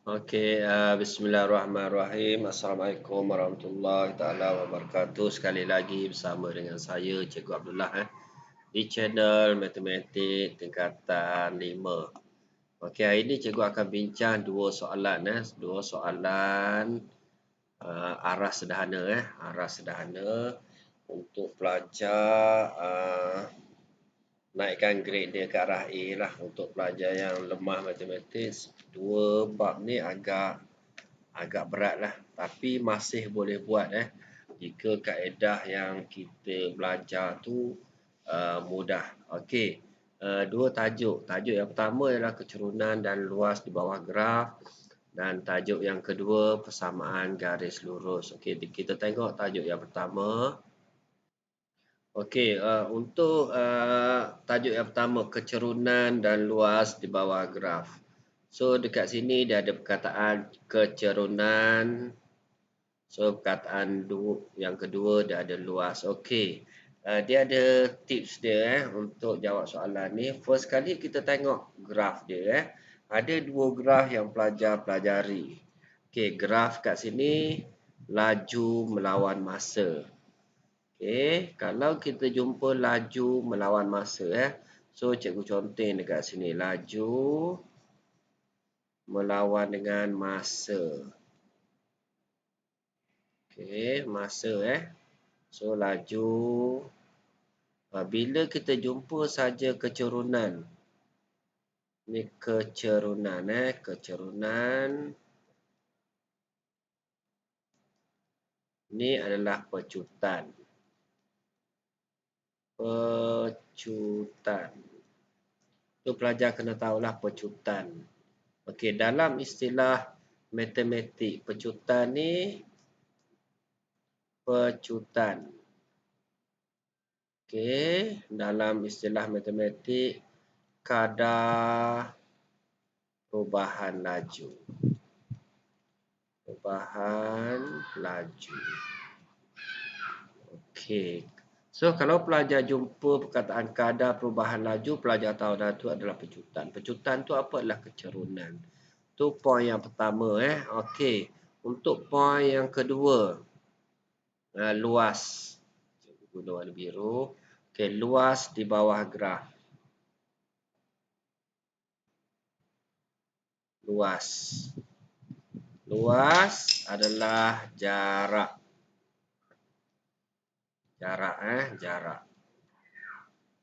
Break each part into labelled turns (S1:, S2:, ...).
S1: Bismillahirrahmanirrahim. Assalamualaikum warahmatullahi taala wabarakatuh. Sekali lagi bersama dengan saya Cikgu Abdullah di channel Matematik tingkatan 5. Okey, hari ini cikgu akan bincang dua soalan arah sederhana arah sederhana untuk pelajar naikkan grade dia ke arah A lah. Untuk pelajar yang lemah matematik, dua bab ni agak berat lah, tapi masih boleh buat jika kaedah yang kita belajar tu mudah. Okey, dua tajuk yang pertama ialah kecerunan dan luas di bawah graf, dan tajuk yang kedua persamaan garis lurus. Okey, kita tengok tajuk yang pertama. Okey, untuk tajuk yang pertama, kecerunan dan luas di bawah graf. So dekat sini dia ada perkataan kecerunan. So perkataan yang kedua dia ada luas. Okey, dia ada tips dia untuk jawab soalan ni. First kali kita tengok graf dia Ada dua graf yang pelajar pelajari. Okey, graf kat sini laju melawan masa. Okey, kalau kita jumpa laju melawan masa so cikgu contoh dekat sini, laju melawan dengan masa. Okey, masa so laju, bila kita jumpa saja kecerunan, ni kecerunan kecerunan ni adalah pecutan. Pecutan tu pelajar kena tahulah pecutan. Okey, dalam istilah matematik, pecutan ni Okey, dalam istilah matematik, kadar perubahan laju. Okey. So kalau pelajar jumpa perkataan kadar perubahan laju, pelajar tahu dah tu adalah pecutan. Pecutan tu apa? Adalah kecerunan. Tu poin yang pertama Okey. Untuk poin yang kedua, luas. Guna warna biru. Okey, luas di bawah graf. Luas adalah jarak. Jarak.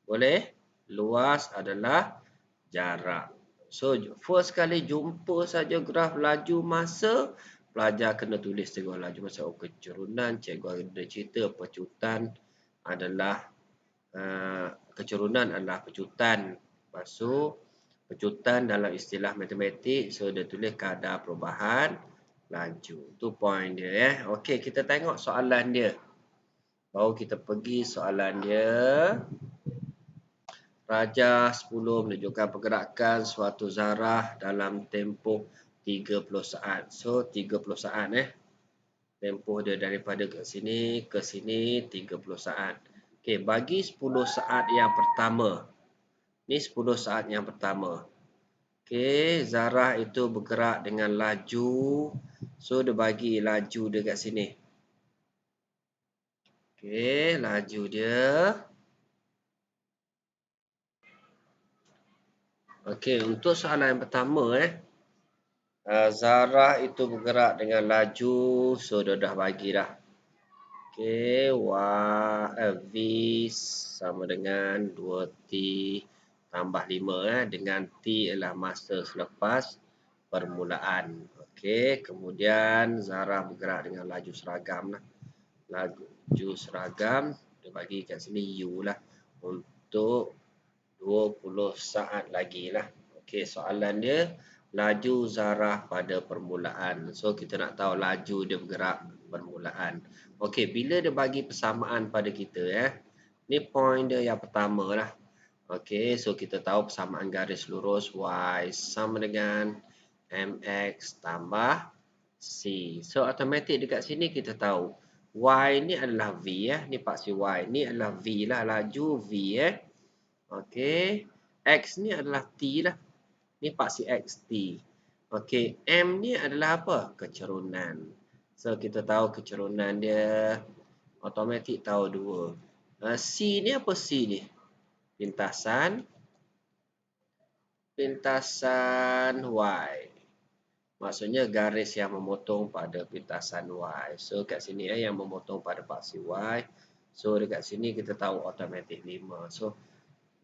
S1: Boleh? Luas adalah jarak. So, first kali jumpa saja graf laju masa, pelajar kena tulis tengok laju masa. Kecerunan, cikgu ada cerita pecutan adalah kecerunan adalah pecutan. Lepas tu, pecutan dalam istilah matematik, so dia tulis kadar perubahan laju. Tu poin dia Okey, kita tengok soalan dia. Baru kita pergi soalan dia. Rajah 10 menunjukkan pergerakan suatu zarah dalam tempoh 30 saat. So 30 saat tempoh dia daripada ke sini 30 saat. Okey, bagi 10 saat yang pertama. Ni 10 saat yang pertama. Okey, zarah itu bergerak dengan laju. So dia bagi laju dia kat sini. Okey, laju dia. Okey, untuk soalan yang pertama zarah itu bergerak dengan laju, so dia dah bagi dah. Okey, V sama dengan 2T tambah 5 dengan T adalah masa selepas permulaan. Okey, kemudian zarah bergerak dengan laju seragam lah. Laju seragam dia bagi kat sini U lah untuk 20 saat lagi lah. Okey, soalan dia laju zarah pada permulaan. So kita nak tahu laju dia bergerak permulaan. Okey, bila dia bagi persamaan pada kita ni poin dia yang pertama lah. Okey, so kita tahu persamaan garis lurus Y sama dengan MX tambah C. So automatik dekat sini kita tahu Y ni adalah V ni paksi Y ni adalah V lah, laju V Okey, X ni adalah T lah. Ni paksi XT. Okey, M ni adalah apa? Kecerunan. So, kita tahu kecerunan dia automatik tahu 2. C ni apa C ni? Pintasan Y. Maksudnya garis yang memotong pada pintasan Y. So, kat sini yang memotong pada paksi Y. So, dekat sini kita tahu automatik 5. So,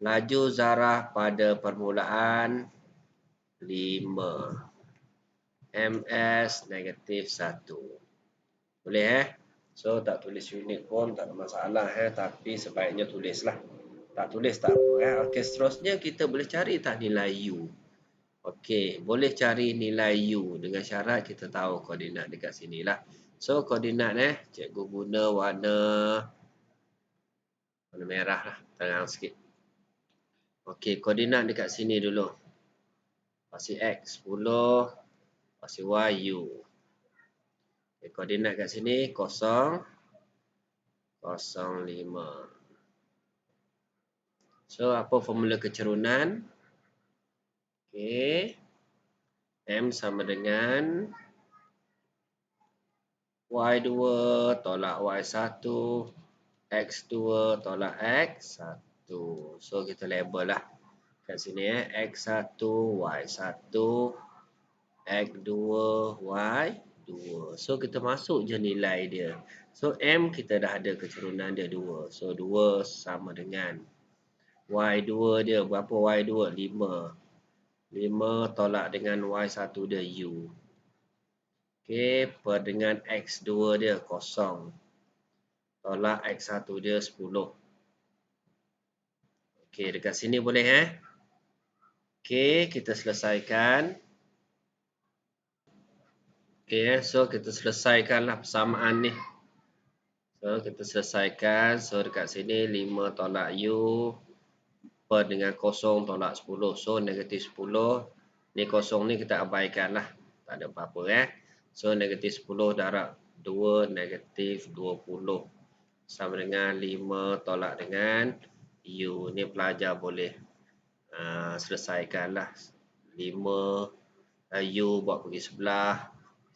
S1: laju zarah pada permulaan 5. MS negatif 1. Boleh So, tak tulis unit pun tak ada masalah tapi sebaiknya tulislah. Tak tulis tak apa Okey, seterusnya kita boleh cari tak nilai U. Okey, boleh cari nilai U dengan syarat kita tahu koordinat dekat sinilah. So, koordinat cikgu guna warna merah lah, terang sikit. Okey, koordinat dekat sini dulu. Pasti X 10, pasti Y U. Okay, koordinat kat sini 0, 0, 5. So, apa formula kecerunan? Okay. M sama dengan Y2 tolak Y1, X2 tolak X1. So, kita label lah. Kat sini X1, Y1, X2, Y2. So, kita masuk je nilai dia. So, M kita dah ada kecerunan dia 2. So, 2 sama dengan Y2 dia. Berapa Y2? 5. 5 tolak dengan Y1 dia U. Okey, per dengan X2 dia 0. Tolak X1 dia 10. Okey, dekat sini boleh Okey, kita selesaikan. Okey, so kita selesaikanlah persamaan ni. So, kita selesaikan. So, dekat sini 5 tolak U per dengan 0 tolak 10. So, negatif 10. Ni 0 ni kita abaikan lah. Tak ada apa-apa So, negatif 10 darab 2 negatif 20. Sama dengan 5 tolak dengan U. Ni pelajar boleh selesaikan lah. 5 U buat pergi sebelah.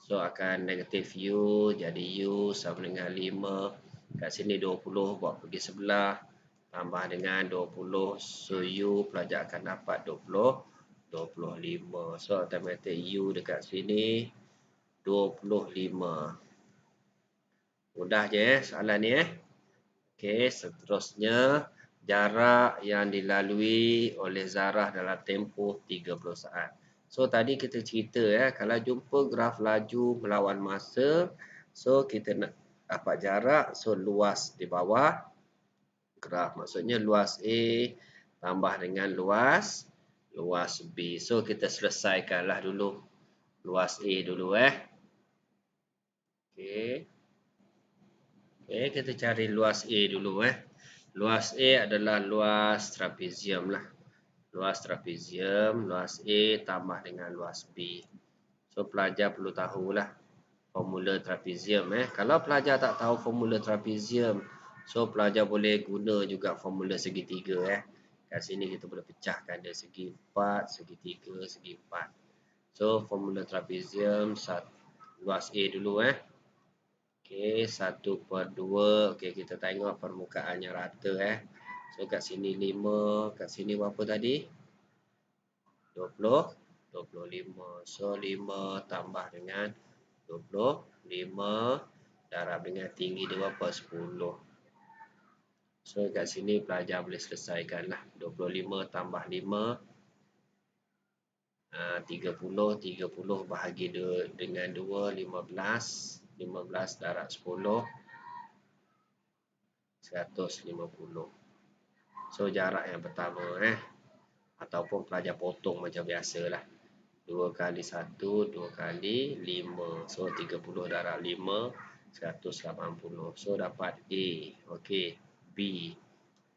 S1: So, akan negatif U. Jadi U sama dengan 5. Kat sini 20 buat pergi sebelah. Tambah dengan 20. So, U pelajar akan dapat 25. So, automatik U dekat sini 25. Mudah je soalan ni Okey, seterusnya jarak yang dilalui oleh zarah dalam tempoh 30 saat. So, tadi kita cerita kalau jumpa graf laju melawan masa, so kita nak dapat jarak, so luas di bawah graf. Maksudnya luas A tambah dengan luas B. So, kita selesaikanlah dulu luas A dulu Okey. Okey, kita cari luas A dulu Luas A adalah luas trapezium lah. Luas trapezium, luas A tambah dengan luas B. So, pelajar perlu tahulah formula trapezium Kalau pelajar tak tahu formula trapezium, so pelajar boleh guna juga formula segitiga Kat sini kita boleh pecahkan dia segi 4, segi 3, segi 4. So, formula trapezium luas A dulu Okey, 1/2. Okey, kita tengok permukaannya rata So, kat sini 5. Kat sini berapa tadi? 20. 25. So, 5 tambah dengan 25. Darab dengan tinggi dia berapa? 10. So, kat sini pelajar boleh selesaikan lah. 25 tambah 5. 30. 30 bahagi dengan 2. 15. 15 darab 10. 150. So, jarak yang pertama ataupun pelajar potong macam biasalah. 2 kali 1, 2 kali 5. So, 30 darab 5, 180. So, dapat A. Okey, B.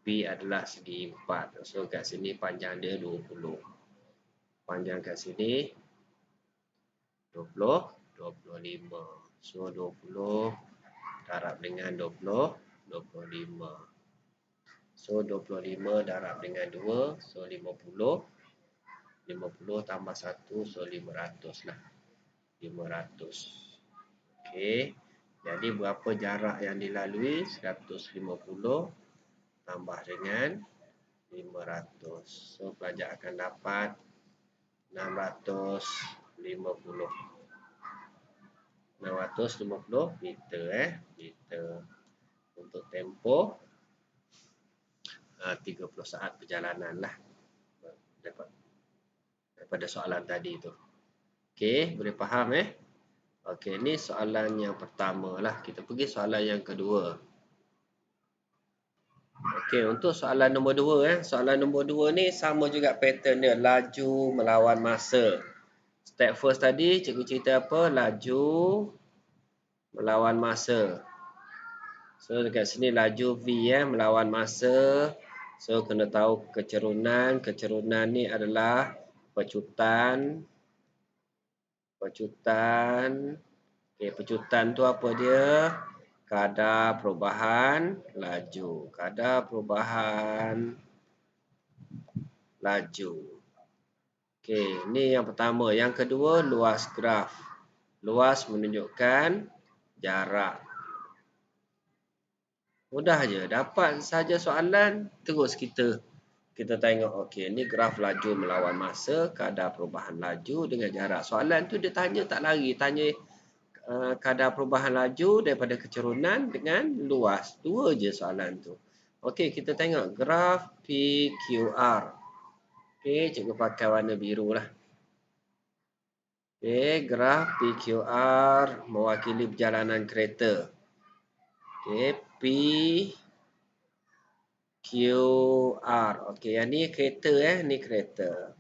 S1: B adalah segi 4. So, kat sini panjang dia 20. Panjang kat sini 20, 25. So, 20 darab dengan 20, 25. So, 25 darab dengan 2. So, 50. 50 tambah 1, so 500 lah. 500. Okey. Jadi berapa jarak yang dilalui? 150 tambah dengan 500. So pelajar akan dapat 650. 650 meter meter untuk tempoh 30 saat perjalanan lah daripada soalan tadi tu. Okey, boleh faham Okey, ni soalan yang pertama lah. Kita pergi soalan yang kedua. Okey, untuk soalan nombor 2 soalan nombor 2 ni sama juga pattern dia, laju melawan masa. Step first tadi cikgu cerita apa? Laju melawan masa. So dekat sini laju V melawan masa. So kena tahu kecerunan. Kecerunan ni adalah pecutan. Okey, pecutan tu apa dia? Kadar perubahan laju. Kadar perubahan laju. Okey, ni yang pertama. Yang kedua, luas graf. Luas menunjukkan jarak. Mudah je, dapat saja soalan, terus kita tengok. Okey, ni graf laju melawan masa, kadar perubahan laju dengan jarak. Soalan tu dia tanya tak lari, tanya kadar perubahan laju daripada kecerunan dengan luas. Dua je soalan tu. Okey, kita tengok graf PQR. Okey, cikgu pakai warna biru lah. Okey, graf PQR mewakili perjalanan kereta. Okey, PQR. Okey, yang ni kereta ni kereta.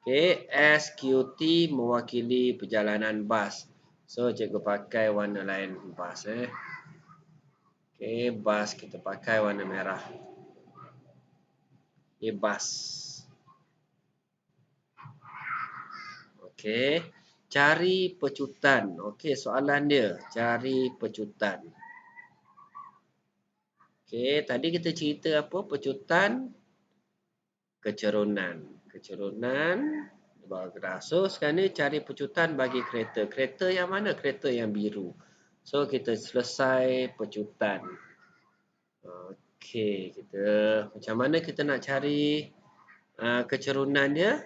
S1: Okey, SQT mewakili perjalanan bas. So, cikgu pakai warna lain bas Okey, bas kita pakai warna merah. Ini bas. Okey, cari pecutan. Okey, soalan dia, cari pecutan. Okey, tadi kita cerita apa? Pecutan, kecerunan. Kecerunan, so sekarang ni cari pecutan bagi kereta. Kereta yang mana? Kereta yang biru. So, kita selesai pecutan. Okey, macam mana kita nak cari kecerunan dia?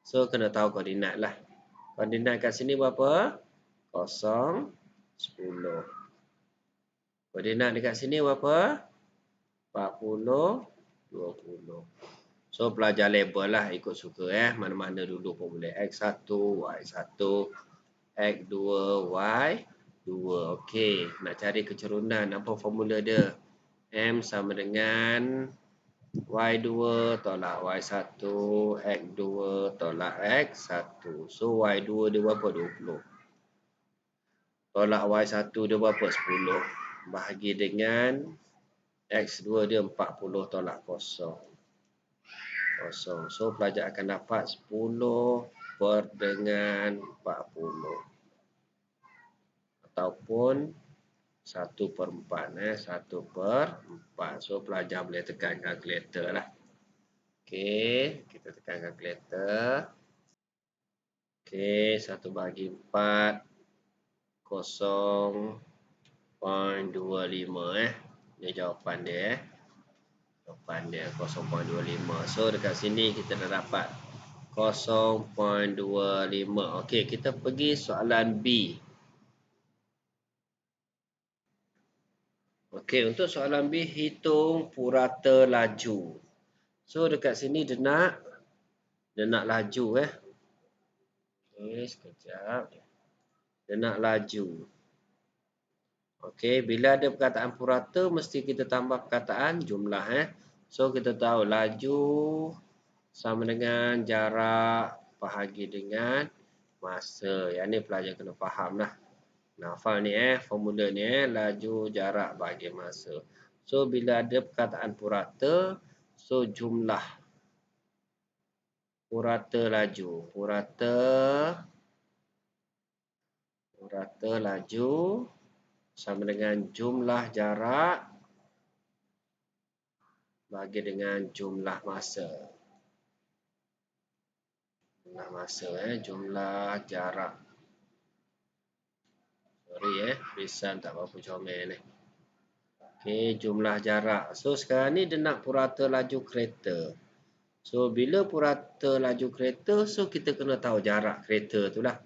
S1: So, kena tahu koordinat lah. Koordinat kat sini berapa? 0, 10. Koordinat dekat sini berapa? 40, 20. So, pelajar label lah, ikut suka mana-mana dulu pun boleh. X1, Y1, X2, Y2. Okey, nak cari kecerunan. Apa formula dia? M sama dengan Y2 tolak Y1, X2 tolak X1. So, Y2 dia berapa? 20. Tolak Y1 dia berapa? 10. Bahagi dengan X2 dia 40 tolak 0. So, pelajar akan dapat 10 per dengan 40. Ataupun 1/4. 1/4. So, pelajar boleh tekan kalkulator lah. Okey, kita tekan kalkulator. Okey, 1/4. 0.25 Ini jawapan dia Jawapan dia 0.25. So dekat sini kita dah dapat 0.25. Okey, kita pergi soalan B. Okey, untuk soalan B, hitung purata laju. So dekat sini dia nak laju Okey, sekejap. Dia nak laju. Okey, bila ada perkataan purata, mesti kita tambah perkataan jumlah So, kita tahu laju sama dengan jarak bahagi dengan masa. Yang ni pelajar kena faham lah. Nah, hafal ni formula ni laju, jarak bahagi masa. So, bila ada perkataan purata, so jumlah purata laju. Purata laju sama dengan jumlah jarak bagi dengan jumlah masa. Jumlah masa, jumlah jarak. Sorry tulisan tak berapa comel ni. Okey, jumlah jarak. So sekarang ni dia nak purata laju kereta. So bila purata laju kereta, so kita kena tahu jarak kereta tu lah.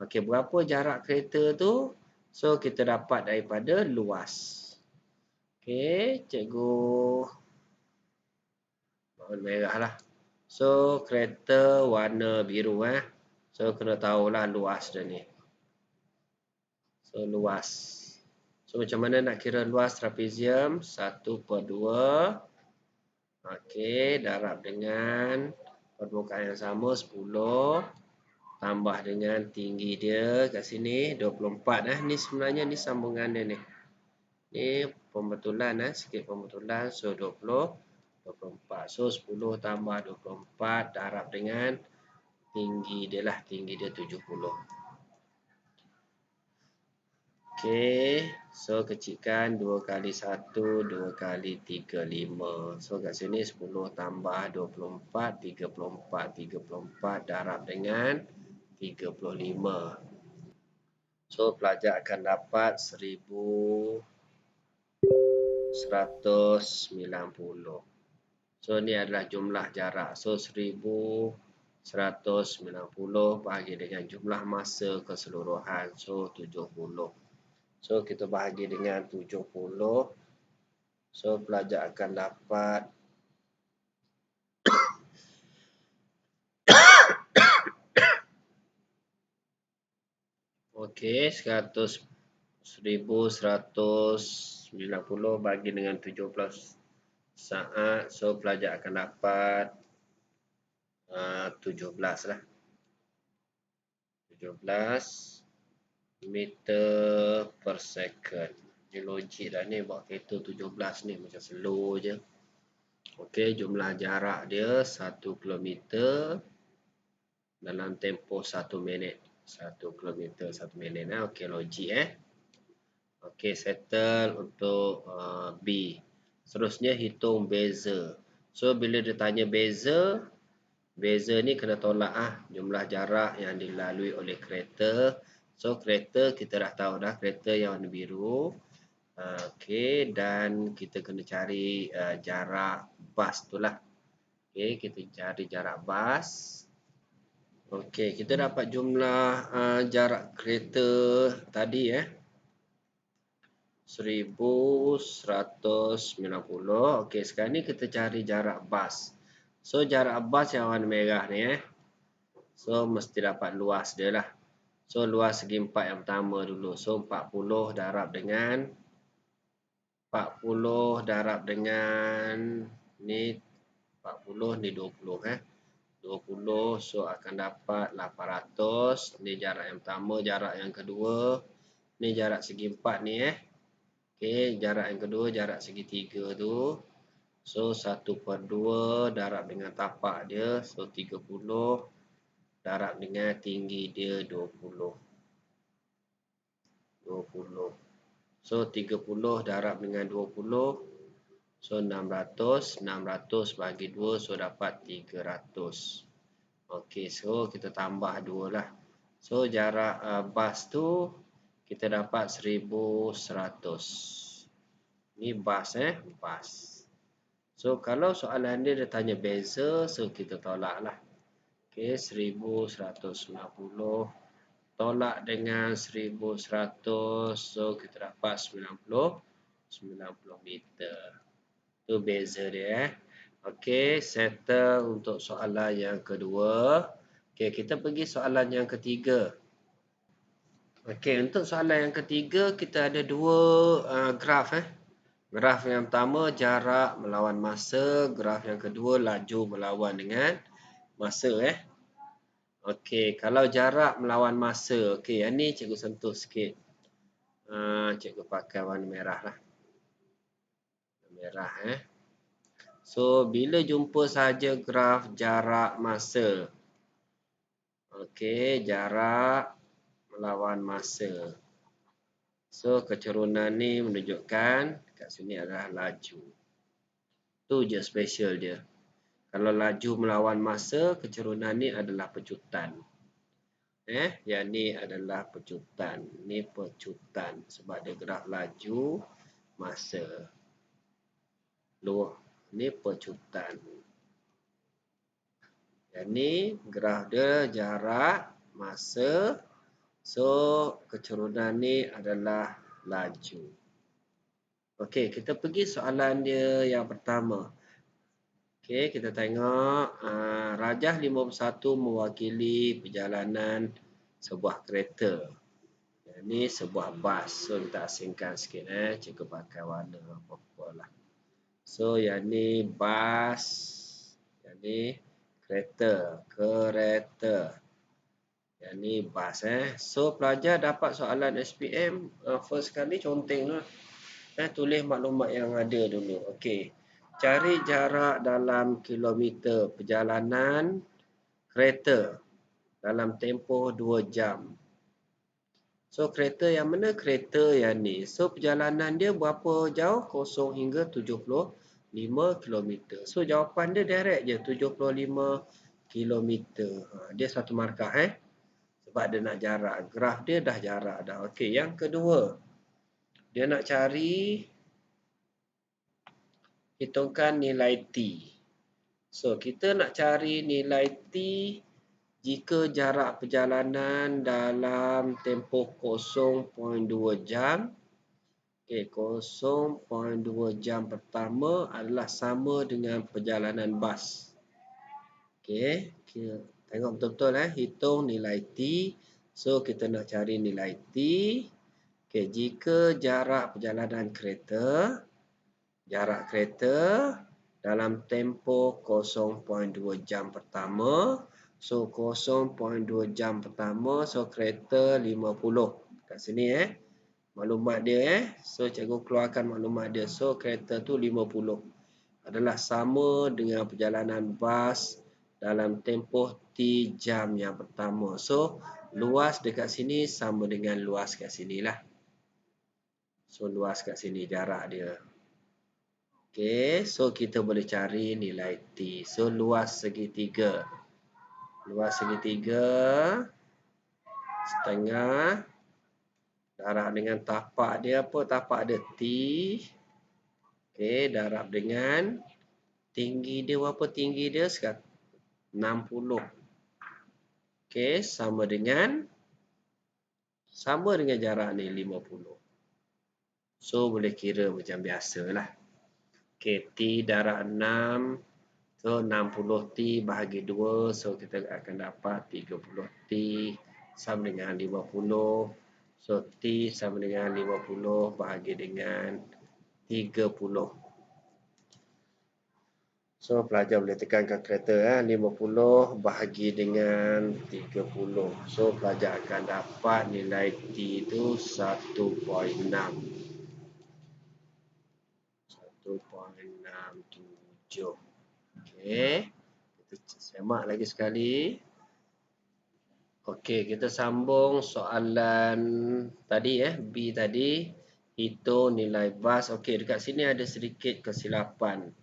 S1: Okey, berapa jarak kereta tu? So kita dapat daripada luas. Okey, cikgu warna merah lah. So kereta warna biru So kena tahulah luas dia ni. So luas. So macam mana nak kira luas trapezium? 1/2. Okey, darab dengan permukaan yang sama 10 tambah dengan tinggi dia kat sini 24 Ni sebenarnya ni sambungan dia ni. Ni pembetulan sikit pembetulan. So 24. So 10 tambah 24 darab dengan tinggi dia lah. Tinggi dia 70. Okey, so kecilkan 2 kali 1, 2 kali 3, 5. So kat sini 10 tambah 24, 34. 34 darab dengan 35. So pelajar akan dapat 1190. So ni adalah jumlah jarak. So 1190 bahagi dengan jumlah masa keseluruhan. So 70. So kita bahagi dengan 70. So pelajar akan dapat okey 1190 bagi dengan 17 saat. So pelajar akan dapat 17 lah. 17 meter per second. Ni logik dah ni buat kereta 17 ni macam slow je. Okey, jumlah jarak dia 1 kilometer dalam tempoh 1 minit. 1 kilometer 1 minit. Okey, logik Okey, settle untuk B. Seterusnya hitung beza. So bila dia tanya beza, beza ni kena tolak jumlah jarak yang dilalui oleh kereta. So kereta kita dah tahu dah, kereta yang warna biru. Okey, dan kita kena cari jarak bas tu lah. Okey, kita cari jarak bas. Okey, kita dapat jumlah jarak kereta tadi 1190. Okey, sekarang ni kita cari jarak bas. So jarak bas yang warna merah ni So mesti dapat luas dia lah. So luas segi 4 yang pertama dulu. So 40 darab dengan 40 darab dengan ni 40 ni 20 20. So akan dapat 800. Ni jarak yang pertama, jarak yang kedua. Ni jarak segi 4 ni Okey, jarak yang kedua, jarak segi 3 tu. So 1/2 darab dengan tapak dia. So 30 darab dengan tinggi dia 20. So 30 darab dengan 20. So 600. 600 bagi 2. So dapat 300. Okey, so kita tambah 2 lah. So jarak bas tu kita dapat 1100. Ni bas bas. So kalau soalan dia tanya beza, so kita tolak lah. Okey, 1190 tolak dengan 1100. So kita dapat 90 meter. Tu beza dia Okey, settle untuk soalan yang kedua. Okey, kita pergi soalan yang ketiga. Okey, untuk soalan yang ketiga kita ada dua graf Graf yang pertama jarak melawan masa, graf yang kedua laju melawan dengan masa Okey, kalau jarak melawan masa, okey, yang ni cikgu sentuh sikit. Cikgu pakai warna merah lah. Merah So bila jumpa saja graf jarak masa. Okey, jarak melawan masa. So kecerunan ni menunjukkan kat sini adalah laju. Tu je special dia. Kalau laju melawan masa, kecerunan ni adalah pecutan. Yang ni adalah pecutan. Ni pecutan sebab dia graf laju masa. Ni pecutan. Yang ni graf dia jarak masa. So, kecerunan ni adalah laju. Okey, kita pergi soalan dia yang pertama. Okey, kita tengok rajah 51 mewakili perjalanan sebuah kereta. Ini sebuah bas. So, kita asingkan sikit. Cikgu pakai warna apa-apa lah. So, yang ni bas. Yang ni kereta. Kereta. Yang ni bas. So, pelajar dapat soalan SPM. First kali conteng lah. Tulis maklumat yang ada dulu. Okey. Cari jarak dalam kilometer perjalanan kereta dalam tempoh 2 jam. So, kereta yang mana? Kereta yang ni. So, perjalanan dia berapa jauh? 0 hingga 75 km. So, jawapan dia direct je. 75 km. Dia satu markah. Sebab dia nak jarak. Graf dia dah jarak dah. Okey, yang kedua. Dia nak cari hitungkan nilai T. So, kita nak cari nilai T jika jarak perjalanan dalam tempoh 0.2 jam. Okey, 0.2 jam pertama adalah sama dengan perjalanan bas. Okey, kita tengok betul-betul hitung nilai T. So, kita nak cari nilai T. Okey, jika jarak perjalanan kereta dalam tempoh 0.2 jam pertama. So, 0.2 jam pertama. So, kereta 50. Kat sini maklumat dia So, cikgu keluarkan maklumat dia. So, kereta tu 50. Adalah sama dengan perjalanan bas dalam tempoh T jam yang pertama. So, luas dekat sini sama dengan luas kat sini lah. So, luas kat sini jarak dia. Okey, so kita boleh cari nilai T. So, luas segitiga. Luas segitiga setengah darab dengan tapak dia apa? Tapak dia T. Okey, darab dengan tinggi dia berapa? Tinggi dia 60. Okey, sama dengan jarak ni 50. So, boleh kira macam biasalah. Okey, T darab 6. So, 60T bahagi 2. So, kita akan dapat 30T sama dengan 50. So, T sama dengan 50 bahagi dengan 30. So, pelajar boleh tekankan kereta 50 bahagi dengan 30. So, pelajar akan dapat nilai T itu 1.6. 1.67. Okey. Kita semak lagi sekali. Okey, kita sambung soalan tadi B tadi. Hitung nilai bas. Okey, dekat sini ada sedikit kesilapan.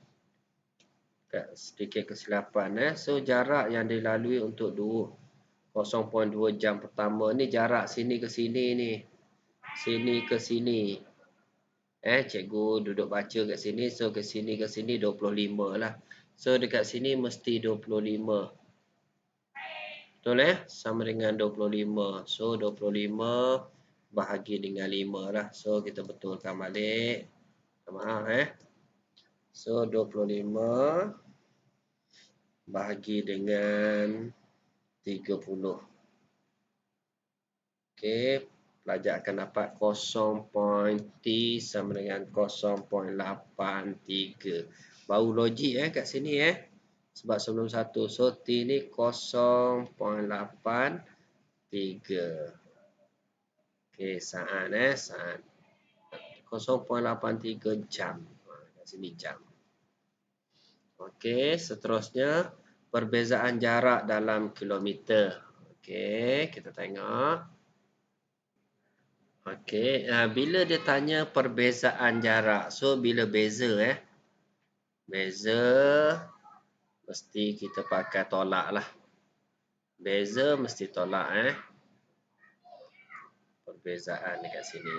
S1: So, jarak yang dilalui untuk 0.2 jam pertama ni jarak sini ke sini ni. Sini ke sini. Cikgu duduk baca kat sini. So, ke sini 25 lah. So, dekat sini mesti 25. Betul Sama dengan 25. So, 25 bahagi dengan 5 lah. So, kita betulkan balik. Maaf So, 25 bahagi dengan 30. Okey. Pelajar akan dapat 0.T sama dengan 0.83. Baru logik kat sini Sebab sebelum 1. So, T ni 0.83. Okey, saat saat. 0.83 jam. Kat sini jam. Okey, seterusnya perbezaan jarak dalam kilometer. Okey, kita tengok. Okey, bila dia tanya perbezaan jarak. So, bila beza Beza Mesti kita pakai tolak lah. Beza mesti tolak perbezaan dekat sini.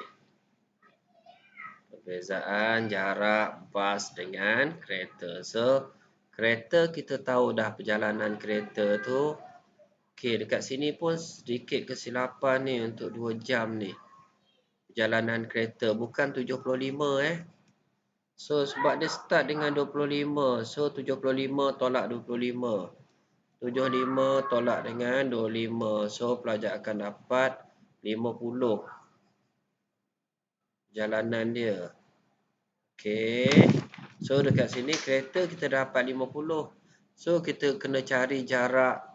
S1: Perbezaan jarak bas dengan kereta. So, kereta kita tahu dah perjalanan kereta tu. Okey, dekat sini pun sedikit kesilapan ni untuk 2 jam ni. Perjalanan kereta bukan 75 So, sebab dia start dengan 25. So, 75 tolak 25. 75 tolak dengan 25. So, pelajar akan dapat 50. Jalanan dia. Okey. So, dekat sini kereta kita dapat 50. So, kita kena cari jarak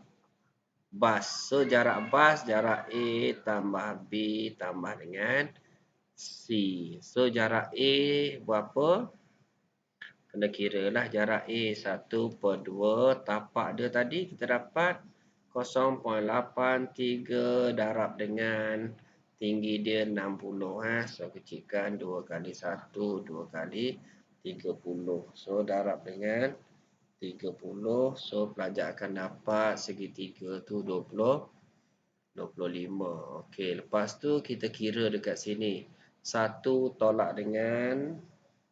S1: bas. So, jarak bas, jarak A tambah B tambah dengan C. So, jarak A berapa? Kena kira lah jarak A 1/2. Tapak dia tadi kita dapat 0.83 darab dengan tinggi dia 60. So, kecilkan 2 kali 1, 2 kali 30. So, darab dengan 30. So, pelajar akan dapat segitiga tu 25. Okey, lepas tu kita kira dekat sini. 1 tolak dengan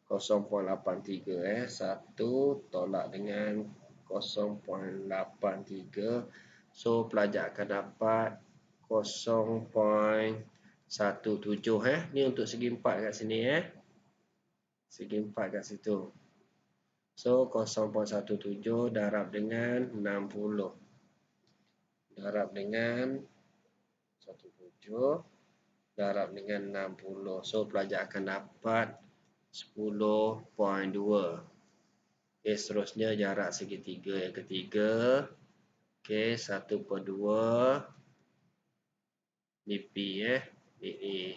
S1: 0.83 1 tolak dengan 0.83. So, pelajar akan dapat 0.17 Ni untuk segi 4 kat sini Segi 4 kat situ. So, 0.17 darab dengan 60. Darab dengan 17 darab dengan 60. So, pelajar akan dapat 10.2. Okey, seterusnya jarak segitiga yang ketiga. Okey, 1/2 BP BA.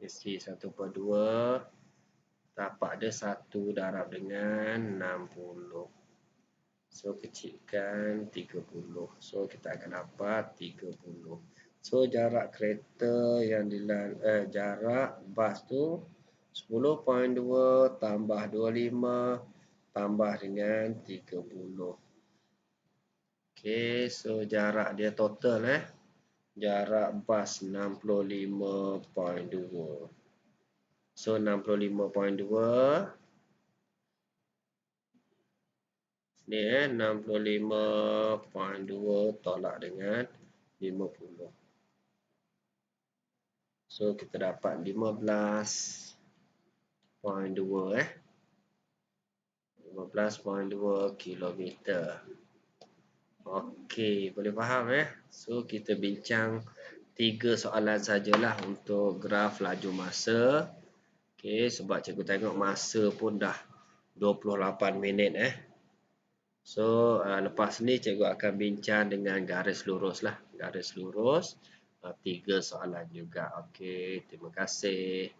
S1: Isi 1/2. Tapak dia 1 darab dengan 60. So, kecilkan 30. So, kita akan dapat 30. So, jarak kereta yang jarak bas tu 10.2 tambah 25 tambah dengan 30. Okey, so jarak dia total jarak bas 65.2. So, 65.2 ni 65.2 tolak dengan 50. So, kita dapat 15.2 15.2 kilometer. Okey, boleh faham So, kita bincang 3 soalan sajalah untuk graf laju masa. Okey, sebab cikgu tengok masa pun dah 28 minit So, lepas ni cikgu akan bincang dengan garis lurus lah. Garis lurus 3 soalan juga. Okey, terima kasih.